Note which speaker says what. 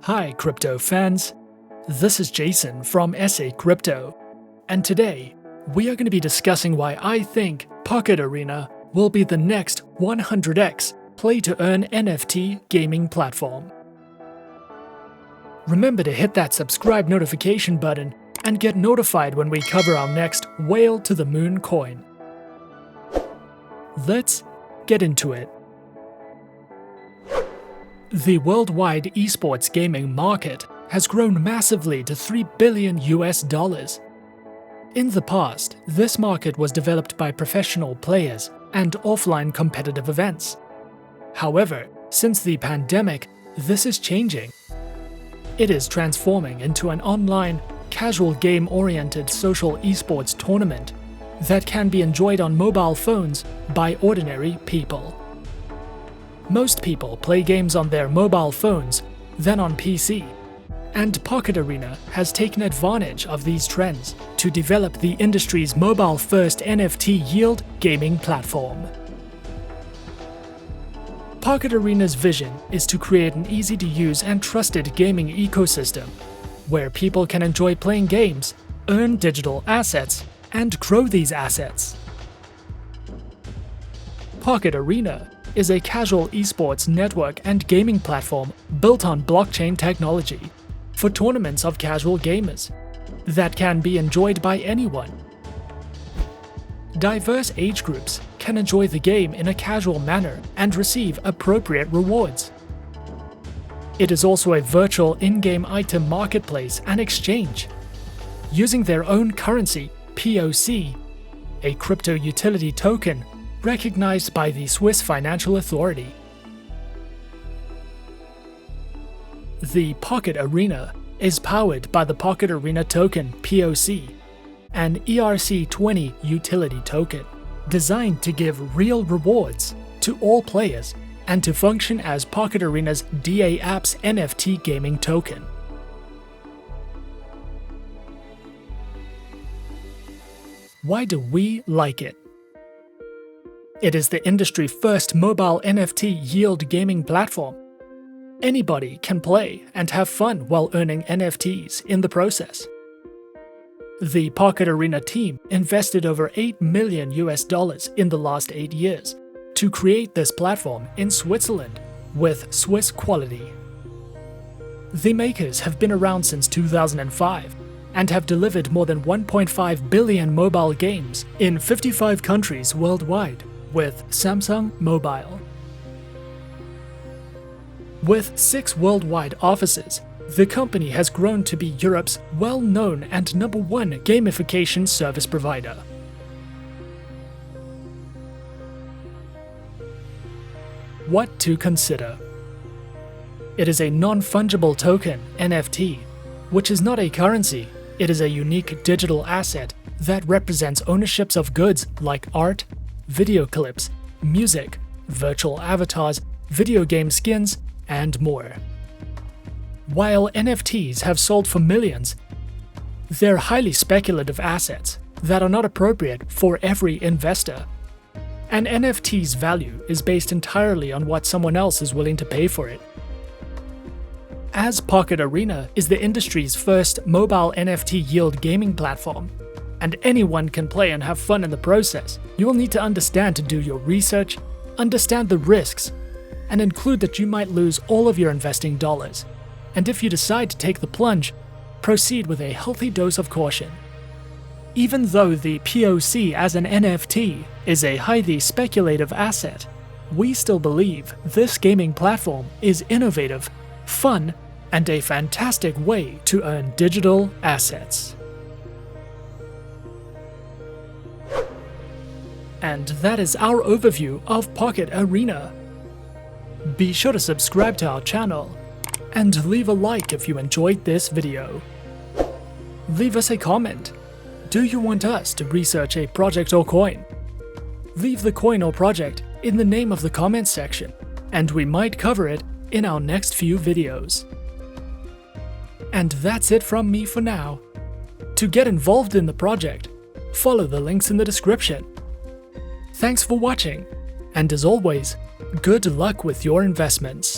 Speaker 1: Hi crypto fans, this is Jason from SA Crypto, and today we are going to be discussing why I think PocketArena will be the next 100x play-to-earn NFT gaming platform. Remember to hit that subscribe notification button and get notified when we cover our next Whale to the Moon coin. Let's get into it. The worldwide eSports gaming market has grown massively to $3 billion. In the past, this market was developed by professional players and offline competitive events. However, since the pandemic, this is changing. It is transforming into an online, casual game-oriented social esports tournament that can be enjoyed on mobile phones by ordinary people. Most people play games on their mobile phones, then on PC, and PocketArena has taken advantage of these trends to develop the industry's mobile-first NFT yield gaming platform. PocketArena's vision is to create an easy-to-use and trusted gaming ecosystem where people can enjoy playing games, earn digital assets, and grow these assets. PocketArena is a casual esports network and gaming platform built on blockchain technology for tournaments of casual gamers that can be enjoyed by anyone. Diverse age groups can enjoy the game in a casual manner and receive appropriate rewards. It is also a virtual in-game item marketplace and exchange, using their own currency, POC, a crypto utility token recognized by the Swiss Financial Authority. The PocketArena is powered by the PocketArena token POC, an ERC20 utility token designed to give real rewards to all players and to function as PocketArena's DA Apps NFT gaming token. Why do we like it? It is the industry's first mobile NFT yield gaming platform. Anybody can play and have fun while earning NFTs in the process. The PocketArena team invested over $8 million in the last 8 years to create this platform in Switzerland with Swiss quality. The makers have been around since 2005 and have delivered more than 1.5 billion mobile games in 55 countries worldwide with Samsung Mobile. With 6 worldwide offices, the company has grown to be Europe's well-known and #1 gamification service provider. What to consider? It is a non-fungible token, NFT, which is not a currency. It is a unique digital asset that represents ownerships of goods like art, video clips, music, virtual avatars, video game skins, and more. While NFTs have sold for millions, they're highly speculative assets that are not appropriate for every investor. An NFT's value is based entirely on what someone else is willing to pay for it. As PocketArena is the industry's first mobile NFT yield gaming platform, and anyone can play and have fun in the process, you will need to understand to do your research, understand the risks, and include that you might lose all of your investing dollars. And if you decide to take the plunge, proceed with a healthy dose of caution. Even though the POC as an NFT is a highly speculative asset, we still believe this gaming platform is innovative, fun, and a fantastic way to earn digital assets. And that is our overview of PocketArena. Be sure to subscribe to our channel and leave a like if you enjoyed this video. Leave us a comment. Do you want us to research a project or coin? Leave the coin or project in the name of the comments section, and we might cover it in our next few videos. And that's it from me for now. To get involved in the project, follow the links in the description. Thanks for watching, and as always, good luck with your investments.